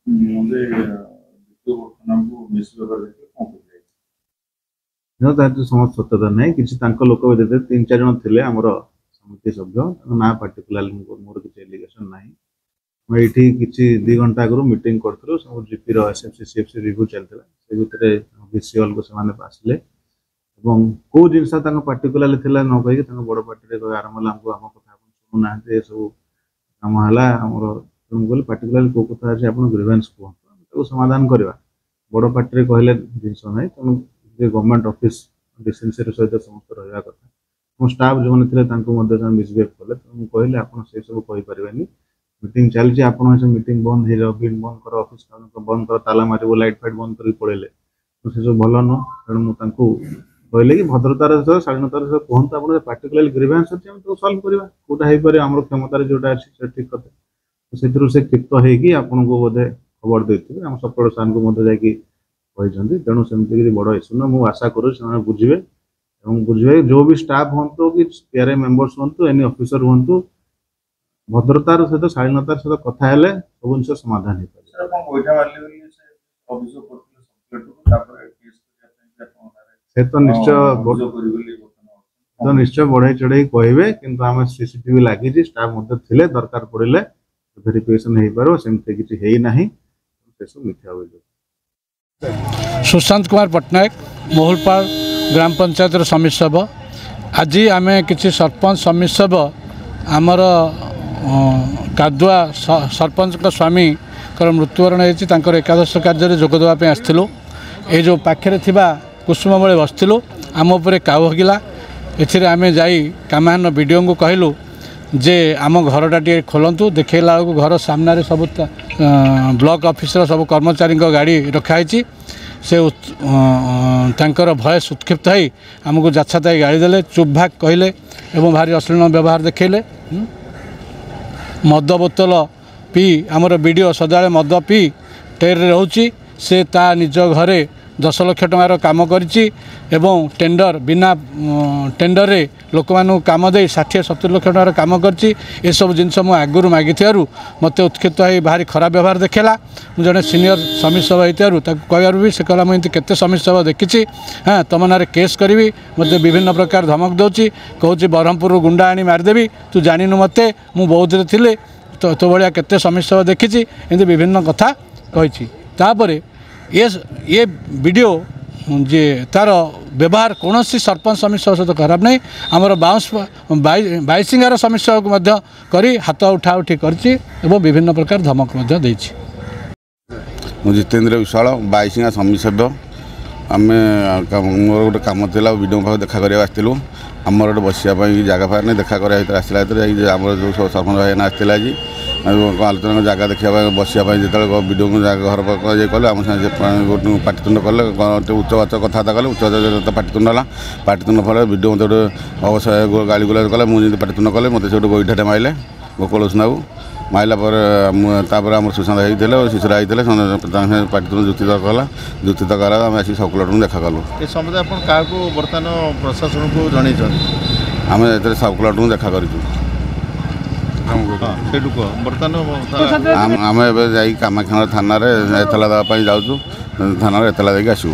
मुझे द्वितीय वर्तमान को मिस व्यवहार देखिए कौन कर समस्त सत्यता नहीं कि लोक भी तीन चार जन थे आमर समिति सभ्य ना पार्टिकुला मोर किसी एलिगेशन ना ये किसी 2 घंटा आगु मीटिंग करूँ सब जीपी एसएफसी सीएफसी रिव्यू चलता से भितर विसीएल को से आसिले कौ जिनस पार्टिकुला न कहीकि बड़ पार्टी आरंभ आम कथा शुणुना सब कम है पार्टिकुला कौ कथा अच्छे आप ग्रीवेन्स कहतु समाधान करवा बड़ पार्टी कहले जिनस ना तेणु गवर्नमेंट ऑफिस डिसेंसी सहित समस्त रहा कथा स्टाफ जो मैंने मिसबिहेव कले तो कहले आप सब कहीपर मीटिंग चलती आप मीटिंग बंद हो जाओ बिल बंद कर ऑफिस बंद कर ताला मार लाइट फाइट बंद कर पड़े तो से सब भल नुह तेणु मुझे कहले कि भद्रतार सह शालीनतार सह कहतु आप पार्टिकुला ग्रीवेन्स अच्छे हम सल्व करवा कौटा हो पारे आम क्षमतार जोटा अच्छी ठीक कथा तो से क्षिप्त होगी आपन को बोधे खबर देते आम सपोर्ट सान को कहते तेणु सेमती बड़ इश्यू ना मुझे आशा करूँ बुझे बुझे जो भी स्टाफ हूँ कि पीआरआई मेंबर्स हूँ एनी ऑफिसर हूँ भद्रतार सहित शालीनतार सहित कथा है सब जिन समाधान से तो निश्चय बढ़ाई चढ़ाई कहे कि आम सीसीटीवी लगी स्टाफ थे दरकार पड़े भेरिफिकेशन हो पार सेमती किसी ना सब मिथ्या अभियोग। सुशांत कुमार पट्टनायक मोहुलपाड़ ग्राम पंचायत समिति सभ्य आज आम कि सरपंच समिति सभ्य आमर कादुआ सरपंच स्वामी मृत्युवरण होती एकादश कार्य जोगदेवाई आसलु ये जो पाखे कुसुम बड़े बसलु आम उपर काऊ हगिला एथिरे आम जाई कामाहन वीडियो को कहलु जे आम घरटा टे खोलतु देखला बेलू घर सामने सब ब्लॉक ऑफिसर सब कर्मचारी गाड़ी रखाई से तांकर भयस उत्क्षिप्त हो आमको जाछाताई गाड़ी देले चुप भाग कहले एवं भारी अश्लील व्यवहार देखले मद बोतल पी आमर वीडियो सदाले मद पी टेर रोची से ता निज घरे 10 लाख टंकार काम करिछि एवं टेंडर बिना टेंडर रे लोक मानु काम दे 60-70 लाख टंकार काम करछि ए सब जिनस मु आगुरु मागी थियारु मते उत्क्षिप्त होई भारी खराब व्यवहार देखेला मु जने सीनियर समिति सभा हितारु ताकु कहयारु भी से कहला मु केते समिति सभा देखिछि हां तम नारे केस करबी मते विभिन्न प्रकार धमक दोछि कहूछि बरहमपुर गुंडा आनी मार देबी तू जानिनु मते मु बहुत रे थिले तो भलिया केते समिति सभा देखिछि एंते विभिन्न कथा कहिछि तापरे ये वीडियो जे तार व्यवहार कौन सरपंच समिति सभा सहित खराब नहीं आमर बाईसिंगार समिति सभा को करी हाथ उठा उठी करछि एवं विभिन्न प्रकार धमक देछि। मु जितेंद्र विशाल बाईसिंगा समिति सभ्य आम मोर गोटे कम था वीडियो पाख देखा करने आसलु आमर गोटे बसापी जगह फार नहीं देखा आसला आम जो सरपंच भाई आसला आज आलोचना जगह देखा बसापी जो वीडियो घर कले आम सागे पाटितुंड कले उच्चवाच कथा कले उच्चवाच पाटितुंड है पाटितुंड फल वीडियो मत अवश्य गाड़ी गुला कले मुझे पाटितुंड कले मत से गोईठाटे मारे गोकुल सुनाबू माइला पर आम सुशांत होते शिशुरा होते पाटितुंड जुति तर्क कला जुति तर्क आम आस सब कलेक्टर देखा कलु बर्तमान प्रशासन को जन आम सब कलेक्टर देखा करूँ आम कामाख्या थाना एतला देवाई जाऊँ थाना एतला देके आसू।